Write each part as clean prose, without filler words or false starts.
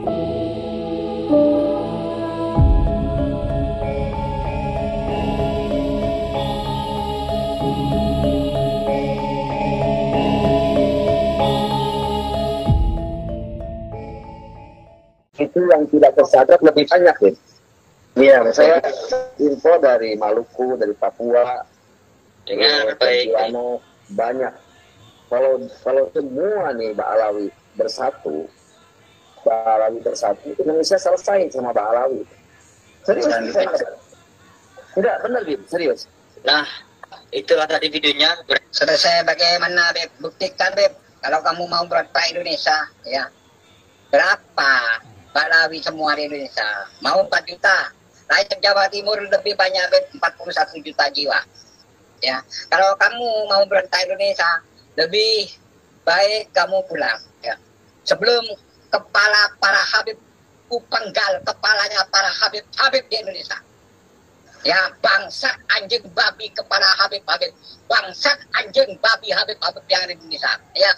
Itu yang tidak tersadar lebih banyak ya. Iya, saya info dari Maluku, dari Papua, Dengar baik. banyak. Kalau semua nih Mbak Alawi bersatu, Indonesia selesai sama Mbak Alawi. Serius? Tidak benar Bib, serius. Nah, itulah tadi videonya. Selesai bagaimana Beb? Buktikan Beb. Kalau kamu mau berontak Indonesia, ya berapa Balawi semua di Indonesia? Mau 4 juta. Rakyat Jawa Timur lebih banyak Beb, 41 juta jiwa. Ya, kalau kamu mau berontak Indonesia, lebih baik kamu pulang. Ya, sebelum kepala para Habib penggal kepalanya para Habib di Indonesia. Ya, bangsat anjing babi kepala Habib, bangsat anjing babi Habib yang ada di Indonesia. Ya,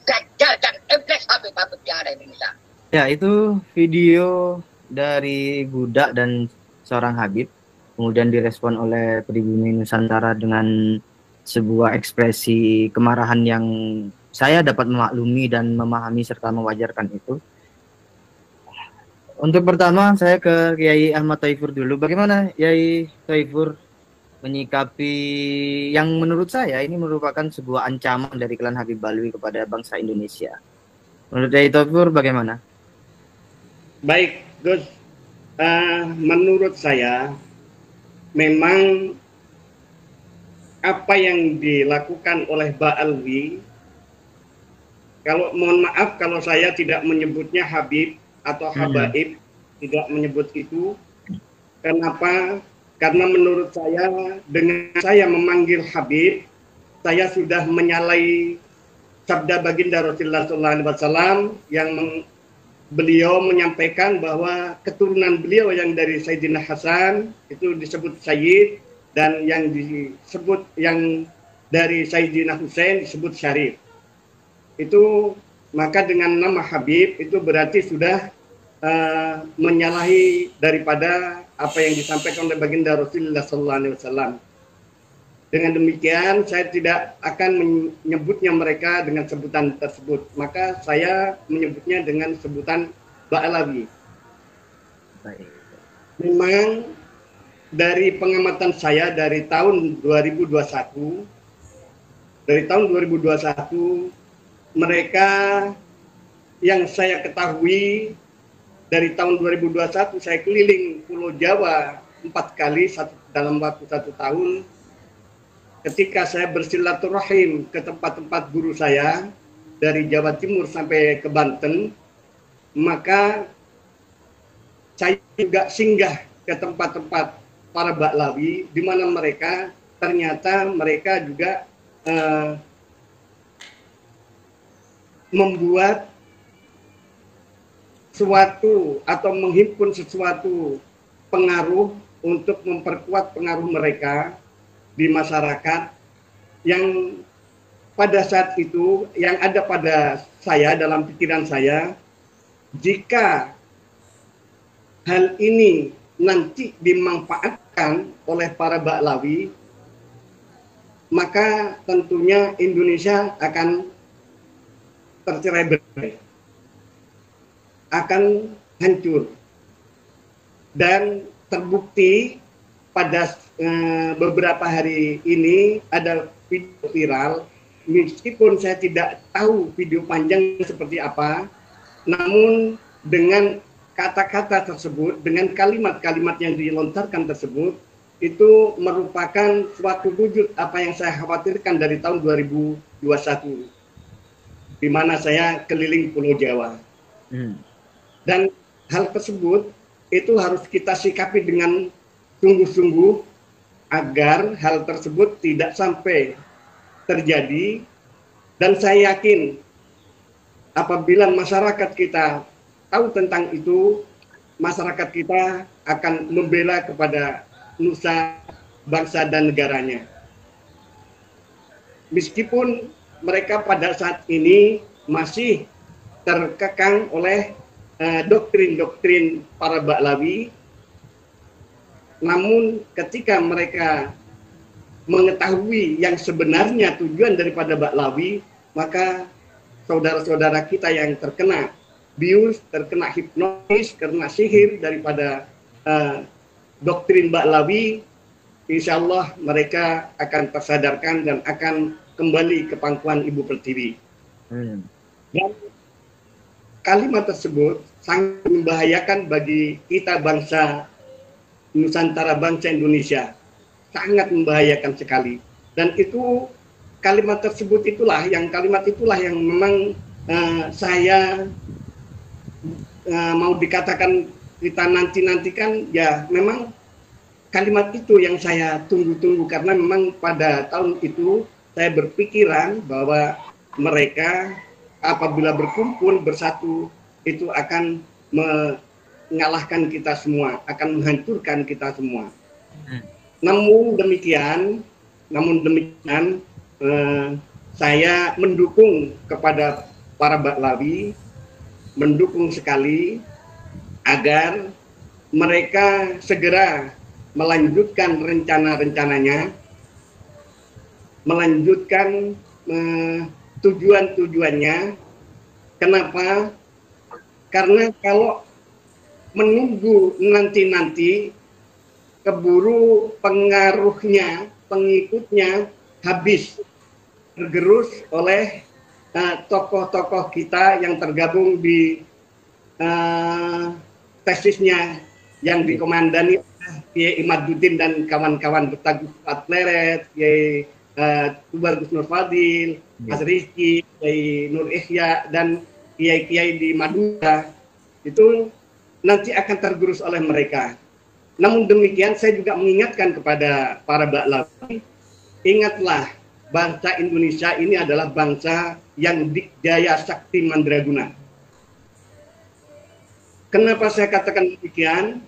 dajjal dan iblis Habib yang ada di Indonesia. Ya, itu video dari Budak dan seorang Habib, kemudian direspon oleh pribumi Nusantara dengan sebuah ekspresi kemarahan yang saya dapat memaklumi dan memahami serta mewajarkan itu. Untuk pertama, saya ke Kiai Ahmad Thaifur dulu. Bagaimana Kiai Thaifur menyikapi yang menurut saya ini merupakan sebuah ancaman dari klan Habib Balwi kepada bangsa Indonesia? Menurut Kiai Thaifur bagaimana? Baik, Gus. Menurut saya, memang apa yang dilakukan oleh Ba'alwi, kalau mohon maaf kalau saya tidak menyebutnya Habib atau Habaib, tidak menyebut itu. Kenapa? Karena menurut saya, dengan saya memanggil Habib, saya sudah menyalahi sabda baginda Rasulullah SAW yang beliau menyampaikan bahwa keturunan beliau yang dari Sayyidina Hasan itu disebut Sayyid, dan yang disebut yang dari Sayyidina Husain disebut Syarif. Itu maka dengan nama Habib itu berarti sudah menyalahi daripada apa yang disampaikan oleh baginda Rasulullah SAW. Dengan demikian saya tidak akan menyebutnya mereka dengan sebutan tersebut, maka saya menyebutnya dengan sebutan Ba'alawi. Memang dari pengamatan saya dari tahun 2021, mereka yang saya ketahui dari tahun 2021 saya keliling Pulau Jawa 4 kali dalam waktu 1 tahun. Ketika saya bersilaturahim ke tempat-tempat guru saya dari Jawa Timur sampai ke Banten, maka saya juga singgah ke tempat-tempat para Ba'alawi di mana mereka ternyata mereka juga membuat suatu atau menghimpun sesuatu pengaruh untuk memperkuat pengaruh mereka di masyarakat yang pada saat itu yang ada pada saya dalam pikiran saya, jika hal ini nanti dimanfaatkan oleh para Ba'alawi, maka tentunya Indonesia akan tercerai-berai, akan hancur. Dan terbukti pada beberapa hari ini ada video viral, meskipun saya tidak tahu video panjang seperti apa, namun dengan kata-kata tersebut, dengan kalimat-kalimat yang dilontarkan tersebut, itu merupakan suatu wujud apa yang saya khawatirkan dari tahun 2021, di mana saya keliling Pulau Jawa. Dan hal tersebut itu harus kita sikapi dengan sungguh-sungguh agar hal tersebut tidak sampai terjadi. Dan saya yakin apabila masyarakat kita tahu tentang itu, masyarakat kita akan membela kepada nusa, bangsa, dan negaranya. Meskipun mereka pada saat ini masih terkekang oleh doktrin-doktrin para Baklawi. Namun ketika mereka mengetahui yang sebenarnya tujuan daripada Baklawi, maka saudara-saudara kita yang terkena bius, terkena hipnotis, terkena sihir daripada doktrin Baklawi, insya Allah mereka akan tersadarkan dan akan kembali ke pangkuan Ibu Pertiwi. Dan kalimat tersebut sangat membahayakan bagi kita bangsa Nusantara, bangsa Indonesia. Sangat membahayakan sekali. Dan itu kalimat tersebut kalimat itulah yang memang saya mau dikatakan kita nantikan, ya memang kalimat itu yang saya tunggu-tunggu, karena memang pada tahun itu saya berpikiran bahwa mereka apabila berkumpul bersatu itu akan mengalahkan kita semua, akan menghancurkan kita semua. Namun demikian, saya mendukung kepada para Baklawi, mendukung sekali agar mereka segera melanjutkan rencana-rencananya, melanjutkan tujuan-tujuannya. Kenapa? Karena kalau menunggu nanti-nanti, keburu pengaruhnya, pengikutnya habis tergerus oleh tokoh-tokoh kita yang tergabung di tesisnya yang dikomandani Kiai Imaduddin dan kawan-kawan Betagus Atleret, Kiai Tubar Gus Nur Fadil, Mas Rizky, Kiai Nur Ihya, dan kiai-kiai di Madura, itu nanti akan tergerus oleh mereka. Namun demikian, saya juga mengingatkan kepada para Baklawi, ingatlah bangsa Indonesia ini adalah bangsa yang dikdaya sakti mandraguna. Kenapa saya katakan demikian?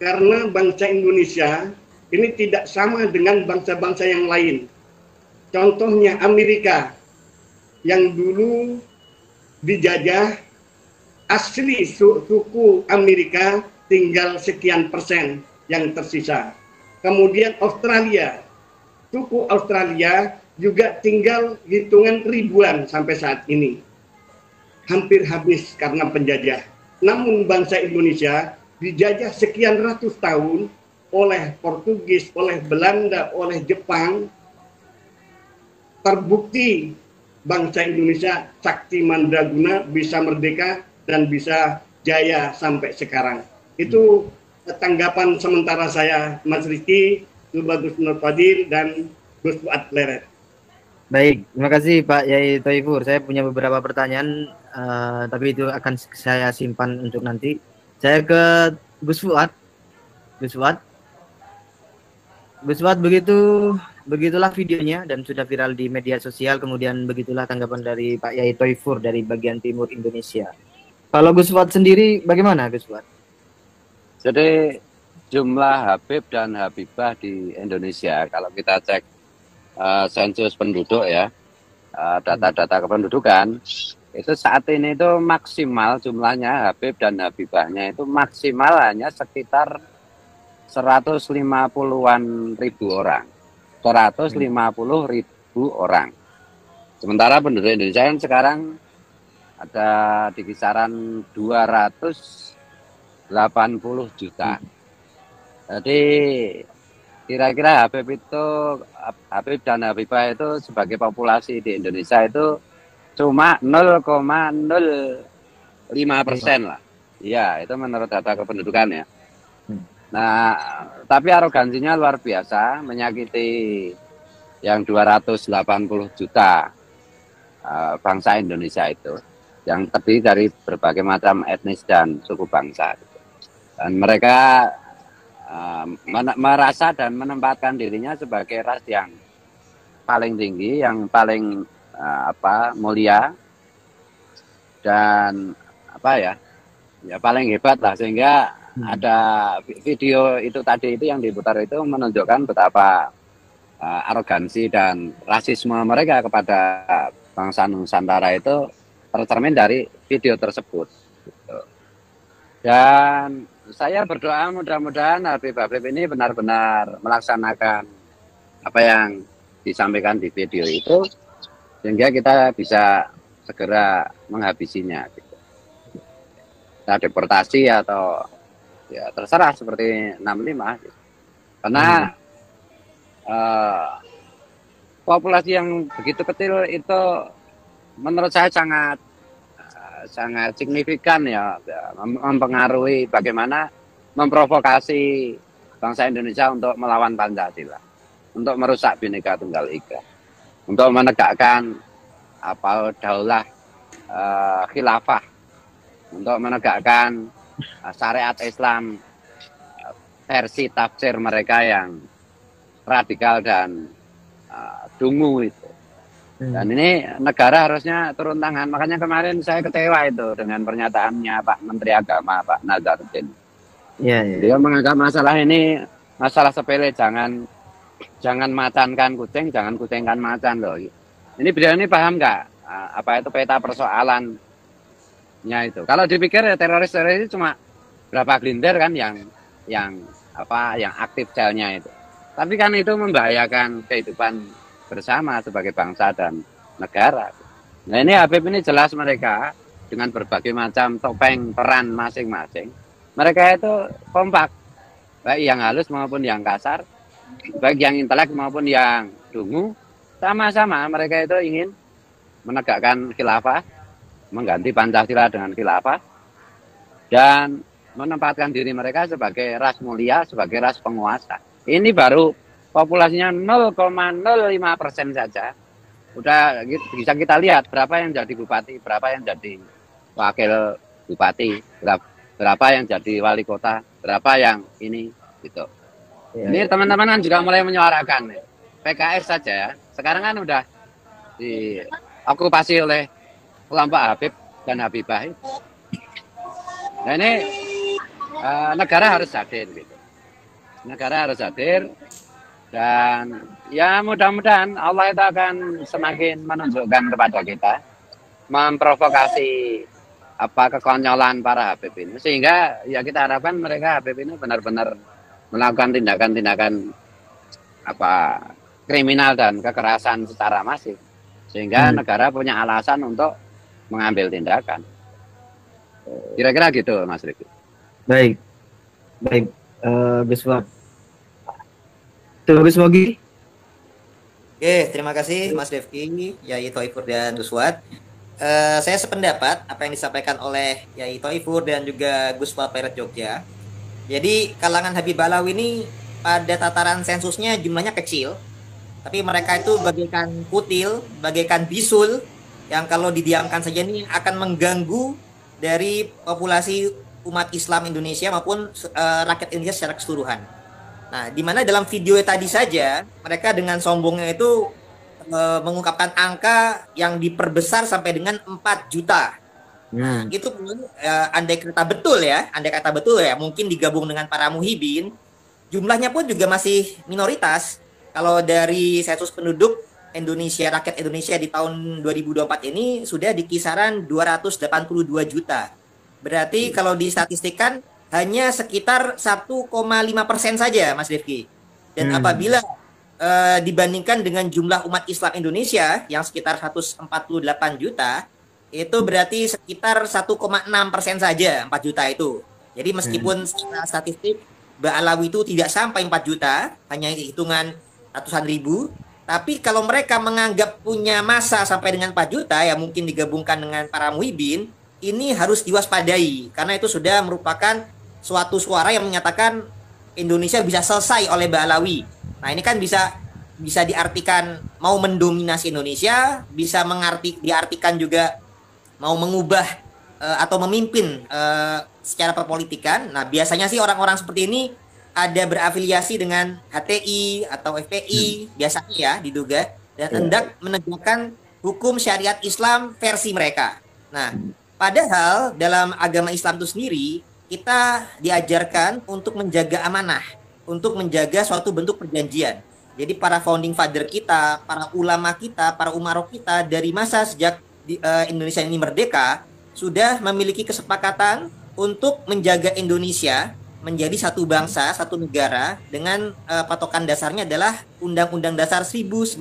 Karena bangsa Indonesia ini tidak sama dengan bangsa-bangsa yang lain. Contohnya Amerika yang dulu dijajah, asli suku Amerika tinggal sekian persen yang tersisa. Kemudian Australia, suku Australia juga tinggal hitungan ribuan sampai saat ini. Hampir habis karena penjajah. Namun bangsa Indonesia dijajah sekian ratus tahun oleh Portugis, oleh Belanda, oleh Jepang. Terbukti bangsa Indonesia sakti mandraguna, bisa merdeka dan bisa jaya sampai sekarang. Itu tanggapan sementara saya, Mas Rizky, Gus Nur Fadil, dan Gus Fuad Leret. Baik, terima kasih Pak Yai Thoifur. Saya punya beberapa pertanyaan, tapi itu akan saya simpan untuk nanti. Saya ke Gus Fuad. Gus Fuad, begitulah videonya dan sudah viral di media sosial. Kemudian begitulah tanggapan dari Pak Yai Thoifur dari bagian timur Indonesia. Kalau Gus Fuad sendiri bagaimana, Gus Fuad? Jadi jumlah Habib dan Habibah di Indonesia, kalau kita cek sensus penduduk ya, data-data kependudukan, itu saat ini itu maksimal jumlahnya Habib dan Habibahnya itu maksimal hanya sekitar 150-an ribu orang. 150.000 orang. Sementara penduduk Indonesia yang sekarang ada di kisaran 280 juta. Jadi kira-kira Habib dan Habibah itu sebagai populasi di Indonesia itu cuma 0,05% lah. Iya, itu menurut data kependudukan ya. Nah, tapi arogansinya luar biasa, menyakiti yang 280 juta bangsa Indonesia itu, yang terdiri dari berbagai macam etnis dan suku bangsa. Dan mereka merasa dan menempatkan dirinya sebagai ras yang paling tinggi, yang paling mulia, dan paling hebat lah, sehingga ada video itu tadi itu yang diputar itu menunjukkan betapa arogansi dan rasisme mereka kepada bangsa Nusantara itu tercermin dari video tersebut. Gitu. Dan saya berdoa mudah-mudahan Habib ini benar-benar melaksanakan apa yang disampaikan di video itu, sehingga kita bisa segera menghabisinya. Gitu. Kita deportasi atau ya terserah seperti 65. Gitu. Karena populasi yang begitu kecil itu menurut saya sangat signifikan ya, mempengaruhi bagaimana memprovokasi bangsa Indonesia untuk melawan Pancasila, untuk merusak Bhinneka Tunggal Ika, untuk menegakkan daulah khilafah, untuk menegakkan syariat Islam versi tafsir mereka yang radikal dan dungu itu. Dan ini negara harusnya turun tangan. Makanya kemarin saya kecewa itu dengan pernyataannya Pak Menteri Agama, Pak Nazarudin. Iya, iya. Dia menganggap masalah ini masalah sepele, jangan macankan kucing, jangan kucingkan macan loh. Ini beliau ini paham nggak apa itu peta persoalannya itu? Kalau dipikir ya teroris itu cuma berapa gelintir kan yang aktif selnya itu. Tapi kan itu membahayakan kehidupan bersama sebagai bangsa dan negara. Nah ini Habib ini jelas mereka dengan berbagai macam topeng peran masing-masing. Mereka itu kompak, baik yang halus maupun yang kasar, baik yang intelek maupun yang dungu, sama-sama mereka itu ingin menegakkan khilafah, mengganti Pancasila dengan khilafah, dan menempatkan diri mereka sebagai ras mulia, sebagai ras penguasa. Ini baru populasinya 0,05% saja. Udah bisa kita lihat berapa yang jadi bupati, berapa yang jadi wakil bupati, berapa yang jadi wali kota, berapa yang ini gitu. Ya, ini teman-teman kan juga mulai menyuarakan PKS saja ya. Sekarang kan udah diokupasi oleh kelompok Habib dan Habibah. Nah ini negara harus hadir gitu. Negara harus hadir. Dan ya mudah-mudahan Allah itu akan semakin menunjukkan kepada kita, memprovokasi kekonyolan para Habib ini, sehingga ya kita harapkan mereka Habib ini benar-benar melakukan tindakan-tindakan kriminal dan kekerasan secara masif, sehingga negara punya alasan untuk mengambil tindakan. Kira-kira gitu Mas Riki. Baik Gus Fuad. Gus Mogi. Oke, terima kasih Mas Defki, Yai Thoifur dan Gus Fuad. Saya sependapat apa yang disampaikan oleh Yai Thoifur dan juga Gus Fuad Pairet Jogja. Jadi kalangan Habib Balawi ini pada tataran sensusnya jumlahnya kecil, tapi mereka itu bagaikan kutil, bagaikan bisul yang kalau didiamkan saja ini akan mengganggu dari populasi umat Islam Indonesia maupun rakyat Indonesia secara keseluruhan. Nah, di mana dalam video tadi saja mereka dengan sombongnya itu mengungkapkan angka yang diperbesar sampai dengan 4 juta. Nah, itu andai kata betul ya, mungkin digabung dengan para muhibin, jumlahnya pun juga masih minoritas. Kalau dari sensus penduduk Indonesia, rakyat Indonesia di tahun 2024 ini sudah di kisaran 282 juta. Berarti kalau distatistikkan hanya sekitar 1,5% saja, Mas Rifki. Dan apabila dibandingkan dengan jumlah umat Islam Indonesia yang sekitar 148 juta, itu berarti sekitar 1,6% saja 4 juta itu. Jadi meskipun secara statistik Ba'alawi itu tidak sampai 4 juta, hanya hitungan ratusan ribu, tapi kalau mereka menganggap punya massa sampai dengan 4 juta, ya mungkin digabungkan dengan para muhibin, ini harus diwaspadai, karena itu sudah merupakan suatu suara yang menyatakan Indonesia bisa selesai oleh Ba'alawi. Nah ini kan bisa diartikan mau mendominasi Indonesia, bisa diartikan juga mau mengubah atau memimpin secara perpolitikan. Nah biasanya sih orang-orang seperti ini ada berafiliasi dengan HTI atau FPI biasanya ya diduga, dan hendak menegakkan hukum syariat Islam versi mereka. Nah padahal dalam agama Islam itu sendiri kita diajarkan untuk menjaga amanah, untuk menjaga suatu bentuk perjanjian. Jadi para founding father kita, para ulama kita, para umarok kita dari masa sejak Indonesia ini merdeka sudah memiliki kesepakatan untuk menjaga Indonesia menjadi satu bangsa, satu negara dengan patokan dasarnya adalah Undang-Undang Dasar 1945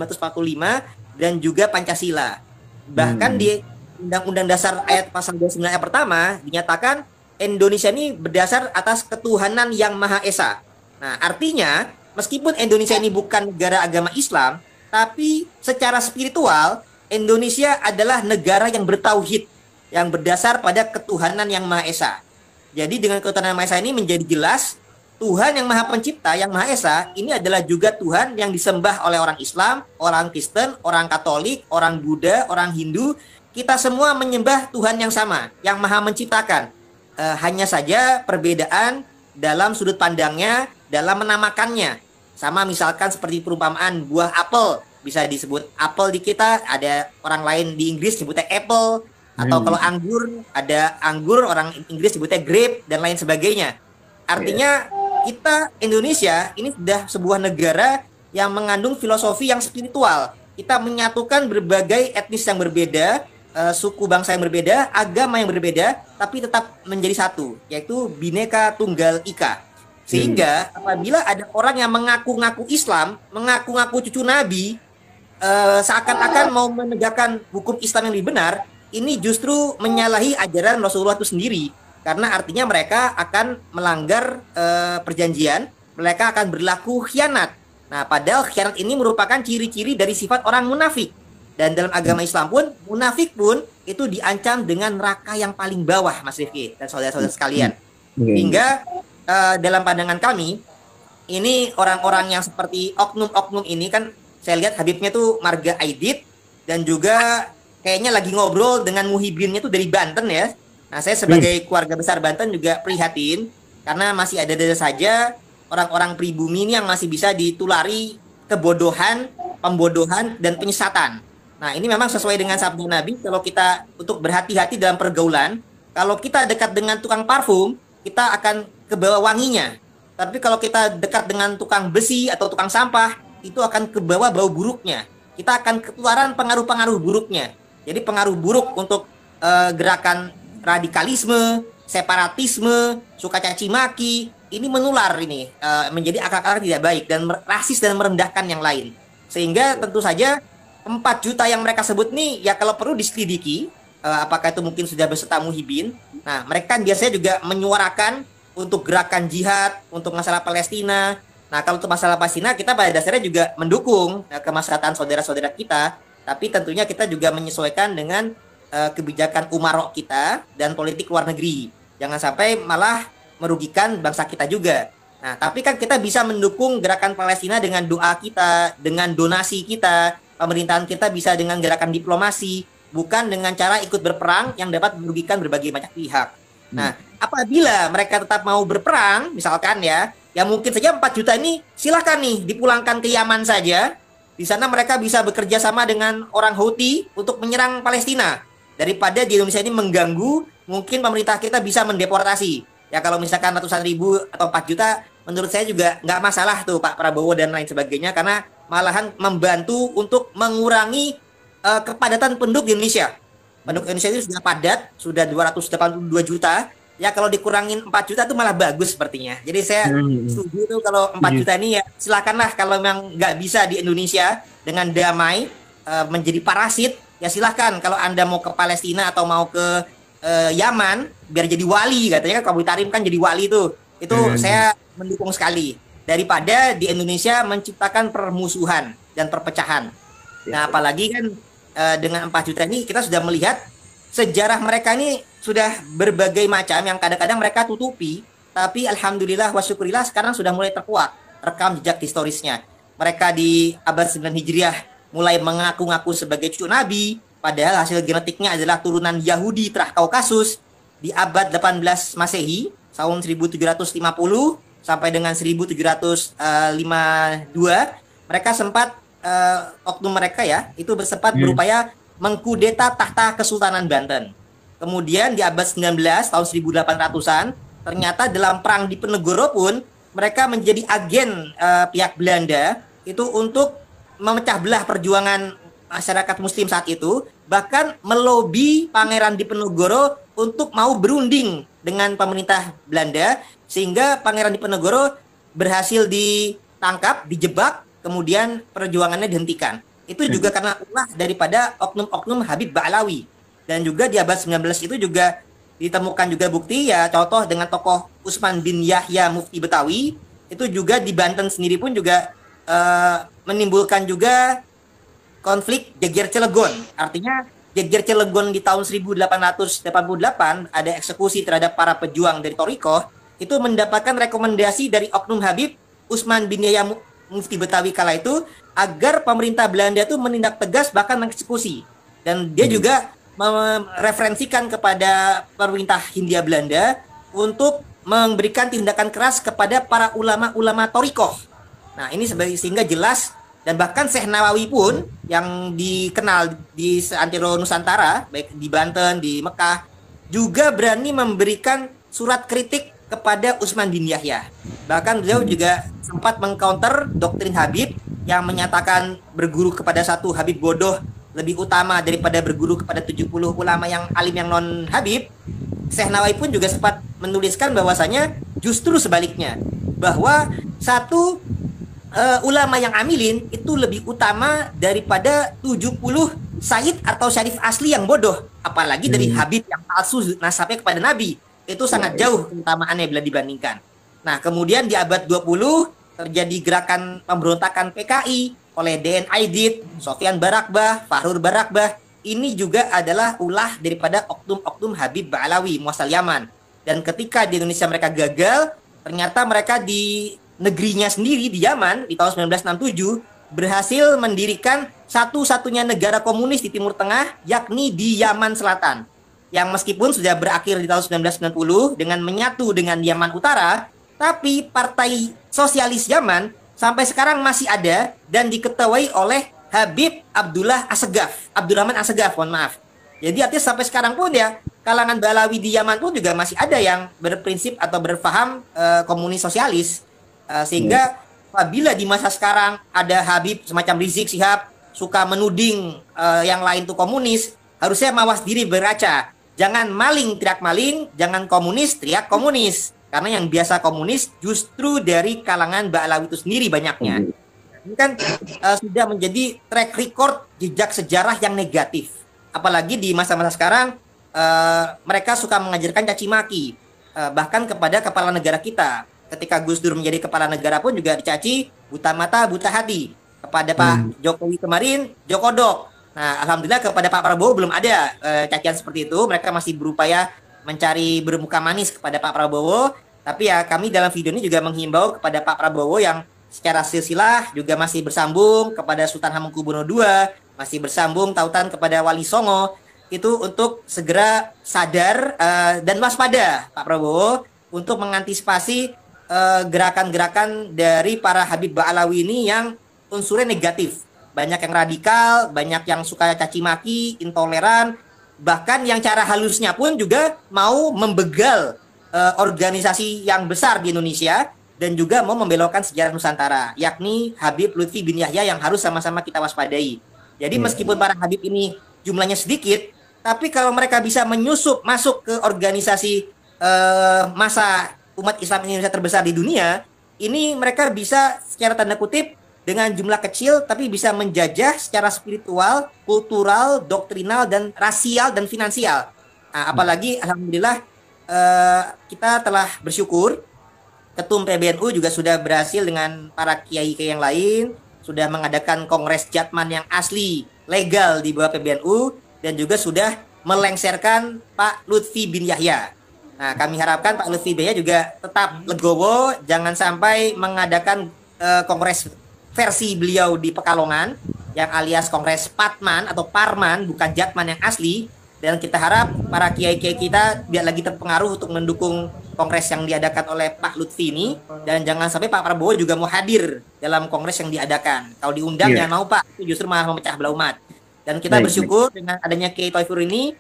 dan juga Pancasila. Bahkan di Undang-Undang Dasar ayat pasal 29 ayat pertama dinyatakan Indonesia ini berdasar atas ketuhanan yang Maha Esa. Nah, artinya meskipun Indonesia ini bukan negara agama Islam, tapi secara spiritual Indonesia adalah negara yang bertauhid, yang berdasar pada ketuhanan yang Maha Esa. Jadi dengan ketuhanan yang Maha Esa ini menjadi jelas Tuhan yang Maha Pencipta, yang Maha Esa, ini adalah juga Tuhan yang disembah oleh orang Islam, orang Kristen, orang Katolik, orang Buddha, orang Hindu. Kita semua menyembah Tuhan yang sama, yang Maha Menciptakan. Hanya saja perbedaan dalam sudut pandangnya, dalam menamakannya. Sama misalkan seperti perumpamaan buah apel, bisa disebut apel di kita, ada orang lain di Inggris sebutnya apple. Atau kalau anggur, ada anggur, orang Inggris sebutnya grape, dan lain sebagainya. Artinya kita Indonesia ini sudah sebuah negara yang mengandung filosofi yang spiritual. Kita menyatukan berbagai etnis yang berbeda, suku bangsa yang berbeda, agama yang berbeda, tapi tetap menjadi satu, yaitu Bhinneka Tunggal Ika. Sehingga apabila ada orang yang mengaku-ngaku Islam, mengaku-ngaku cucu Nabi, seakan-akan mau menegakkan hukum Islam yang lebih benar, ini justru menyalahi ajaran Rasulullah itu sendiri, karena artinya mereka akan melanggar perjanjian, mereka akan berlaku khianat. Nah, padahal khianat ini merupakan ciri-ciri dari sifat orang munafik. Dan dalam agama Islam pun, munafik pun itu diancam dengan neraka yang paling bawah, Mas Rifki dan saudara-saudara sekalian. Hingga dalam pandangan kami, ini orang-orang yang seperti oknum-oknum ini kan, saya lihat Habibnya tuh Marga Aidit, dan juga kayaknya lagi ngobrol dengan Muhibinnya tuh dari Banten ya. Nah, saya sebagai keluarga besar Banten juga prihatin karena masih ada saja orang-orang pribumi ini yang masih bisa ditulari kebodohan, pembodohan, dan penyesatan. Nah, ini memang sesuai dengan sabda Nabi, kalau kita untuk berhati-hati dalam pergaulan, kalau kita dekat dengan tukang parfum, kita akan kebawa wanginya. Tapi kalau kita dekat dengan tukang besi atau tukang sampah, itu akan kebawa bau buruknya. Kita akan ketularan pengaruh-pengaruh buruknya. Jadi pengaruh buruk untuk gerakan radikalisme, separatisme, suka caci maki, ini menular ini menjadi akar-akar tidak baik dan rasis dan merendahkan yang lain. Sehingga tentu saja 4 juta yang mereka sebut nih, ya kalau perlu diselidiki apakah itu mungkin sudah beserta Muhibin. Nah, mereka biasanya juga menyuarakan untuk gerakan jihad, untuk masalah Palestina. Nah, kalau untuk masalah Palestina, kita pada dasarnya juga mendukung kemaslahatan saudara-saudara kita. Tapi tentunya kita juga menyesuaikan dengan kebijakan umarok kita dan politik luar negeri. Jangan sampai malah merugikan bangsa kita juga. Nah, tapi kan kita bisa mendukung gerakan Palestina dengan doa kita, dengan donasi kita. Pemerintahan kita bisa dengan gerakan diplomasi, bukan dengan cara ikut berperang yang dapat merugikan berbagai banyak pihak. Nah, apabila mereka tetap mau berperang, misalkan ya mungkin saja 4 juta ini silakan nih dipulangkan ke Yaman saja. Di sana mereka bisa bekerja sama dengan orang Houthi untuk menyerang Palestina. Daripada di Indonesia ini mengganggu, mungkin pemerintah kita bisa mendeportasi. Ya kalau misalkan ratusan ribu atau 4 juta, menurut saya juga nggak masalah tuh Pak Prabowo dan lain sebagainya. Karena malahan membantu untuk mengurangi kepadatan penduduk di Indonesia. Penduduk Indonesia itu sudah padat, sudah 282 juta. Ya kalau dikurangin 4 juta itu malah bagus sepertinya. Jadi saya setuju tuh kalau 4 juta ini ya silakanlah, kalau memang nggak bisa di Indonesia dengan damai menjadi parasit, ya silahkan. Kalau Anda mau ke Palestina atau mau ke Yaman biar jadi wali, katanya kan Abu Tarim kan jadi wali tuh. Itu saya mendukung sekali. Daripada di Indonesia menciptakan permusuhan dan perpecahan. Nah, apalagi kan dengan 4 juta ini kita sudah melihat sejarah mereka ini sudah berbagai macam yang kadang-kadang mereka tutupi, tapi alhamdulillah wa syukurillah sekarang sudah mulai terkuak rekam jejak historisnya. Mereka di abad 9 Hijriah mulai mengaku-ngaku sebagai cucu Nabi, padahal hasil genetiknya adalah turunan Yahudi terah Kaukasus. Di abad 18 Masehi, tahun 1750 sampai dengan 1752, mereka sempat oknum mereka ya, itu bersempat berupaya mengkudeta tahta Kesultanan Banten. Kemudian di abad 19 tahun 1800-an, ternyata dalam perang Diponegoro pun mereka menjadi agen pihak Belanda itu untuk memecah belah perjuangan masyarakat muslim saat itu, bahkan melobi Pangeran Diponegoro untuk mau berunding dengan pemerintah Belanda sehingga Pangeran Diponegoro berhasil ditangkap, dijebak, kemudian perjuangannya dihentikan. Itu juga karena ulah daripada oknum-oknum Habib Ba'alawi. Dan juga di abad 19 itu juga ditemukan juga bukti ya, contoh dengan tokoh Usman bin Yahya Mufti Betawi, itu juga di Banten sendiri pun juga menimbulkan juga konflik Jeger Cilegon. Artinya Jeger Cilegon di tahun 1888 ada eksekusi terhadap para pejuang dari Torikoh, itu mendapatkan rekomendasi dari oknum Habib Usman bin Yahya Mufti Betawi kala itu agar pemerintah Belanda itu menindak tegas bahkan mengeksekusi. Dan dia juga mereferensikan kepada pemerintah Hindia Belanda untuk memberikan tindakan keras kepada para ulama-ulama Torikoh. Nah ini sehingga jelas, dan bahkan Syekh Nawawi pun yang dikenal di seantero Nusantara, baik di Banten, di Mekah, juga berani memberikan surat kritik kepada Usman bin Yahya. Bahkan beliau juga sempat mengcounter doktrin Habib yang menyatakan berguru kepada satu Habib bodoh lebih utama daripada berguru kepada 70 ulama yang alim yang non Habib. Syekh Nawawi pun juga sempat menuliskan bahwasanya justru sebaliknya, bahwa satu ulama yang amilin itu lebih utama daripada 70 sayyid atau syarif asli yang bodoh, apalagi dari Habib yang palsu nasabnya kepada Nabi. Itu sangat jauh keutamaannya bila dibandingkan. Nah kemudian di abad 20 terjadi gerakan pemberontakan PKI oleh DN Aidit, Sofyan Barakbah, Fahrur Barakbah. Ini juga adalah ulah daripada oknum-oknum Habib Ba'alawi muasal Yaman. Dan ketika di Indonesia mereka gagal, ternyata mereka di negerinya sendiri di Yaman di tahun 1967 berhasil mendirikan satu-satunya negara komunis di Timur Tengah, yakni di Yaman Selatan. Yang meskipun sudah berakhir di tahun 1990 dengan menyatu dengan Yaman Utara, tapi Partai Sosialis Yaman sampai sekarang masih ada dan diketuai oleh Habib Abdurrahman Assegaf, mohon maaf. Jadi artinya sampai sekarang pun ya kalangan Ba'alawi di Yaman pun juga masih ada yang berprinsip atau berfaham komunis sosialis. Sehingga apabila di masa sekarang ada Habib semacam Rizik Syihab suka menuding yang lain itu komunis, harusnya mawas diri berkaca. Jangan maling teriak maling, jangan komunis teriak komunis. Karena yang biasa komunis justru dari kalangan Ba'alawi itu sendiri banyaknya. Ini kan sudah menjadi track record jejak sejarah yang negatif. Apalagi di masa-masa sekarang mereka suka mengajarkan caci maki, bahkan kepada kepala negara kita. Ketika Gus Dur menjadi kepala negara pun juga dicaci buta mata, buta hati. Kepada Pak Jokowi kemarin, Jokodok. Nah, alhamdulillah kepada Pak Prabowo belum ada cacian seperti itu. Mereka masih berupaya mencari bermuka manis kepada Pak Prabowo. Tapi ya kami dalam video ini juga menghimbau kepada Pak Prabowo yang secara silsilah juga masih bersambung kepada Sultan Hamengkubuwono II, masih bersambung tautan kepada Wali Songo, itu untuk segera sadar dan waspada Pak Prabowo untuk mengantisipasi gerakan-gerakan dari para Habib Ba'alawi ini yang unsurnya negatif. Banyak yang radikal, banyak yang suka caci maki, intoleran, bahkan yang cara halusnya pun juga mau membegal organisasi yang besar di Indonesia dan juga mau membelokkan sejarah Nusantara, yakni Habib Lutfi bin Yahya yang harus sama-sama kita waspadai. Jadi meskipun para Habib ini jumlahnya sedikit, tapi kalau mereka bisa menyusup masuk ke organisasi masa umat Islam Indonesia terbesar di dunia, ini mereka bisa secara tanda kutip dengan jumlah kecil tapi bisa menjajah secara spiritual, kultural, doktrinal, dan rasial dan finansial. Nah, apalagi alhamdulillah kita telah bersyukur Ketum PBNU juga sudah berhasil dengan para kiai-kiai yang lain sudah mengadakan kongres Jatman yang asli legal di bawah PBNU dan juga sudah melengsarkan Pak Lutfi bin Yahya. Nah, kami harapkan Pak Lutfi bin Yahya juga tetap legowo, jangan sampai mengadakan kongres versi beliau di Pekalongan yang alias kongres Patman atau Parman, bukan Jatman yang asli. Dan kita harap para kiai-kiai kita tidak lagi terpengaruh untuk mendukung kongres yang diadakan oleh Pak Lutfi ini. Dan jangan sampai Pak Prabowo juga mau hadir dalam kongres yang diadakan. Kalau diundang jangan mau Pak, itu justru malah memecah belah umat. Dan kita bersyukur dengan adanya Kiai Thoifur ini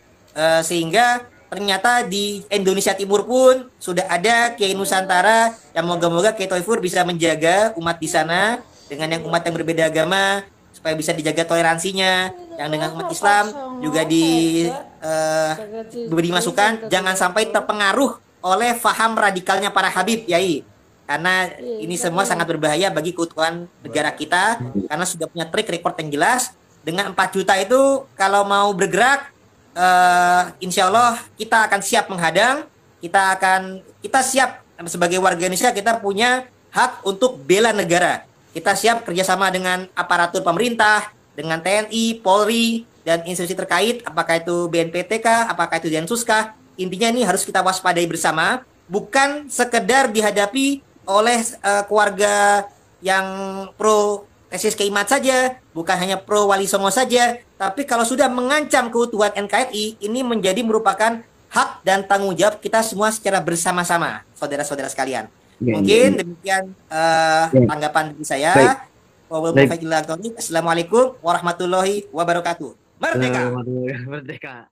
sehingga ternyata di Indonesia Timur pun sudah ada Kiai Nusantara yang moga-moga Kiai Thoifur bisa menjaga umat di sana dengan yang umat yang berbeda agama supaya bisa dijaga toleransinya, yang dengan umat Islam juga diberi masukan jangan sampai terpengaruh oleh faham radikalnya para Habib, Yai. Karena ini semua sangat berbahaya bagi keutuhan negara kita, karena sudah punya track record yang jelas. Dengan 4 juta itu, kalau mau bergerak, insya Allah kita akan siap menghadang, kita siap sebagai warga Indonesia, kita punya hak untuk bela negara. Kita siap kerjasama dengan aparatur pemerintah, dengan TNI, Polri, dan institusi terkait, apakah itu BNPT kah, apakah itu Densus kah. Intinya ini harus kita waspadai bersama, bukan sekedar dihadapi oleh keluarga yang pro tesis Keimat saja, bukan hanya pro Wali Songo saja, tapi kalau sudah mengancam keutuhan NKRI, ini menjadi merupakan hak dan tanggung jawab kita semua secara bersama-sama, saudara-saudara sekalian. Mungkin demikian tanggapan dari saya. Assalamualaikum warahmatullahi wabarakatuh. Merdeka! Merdeka!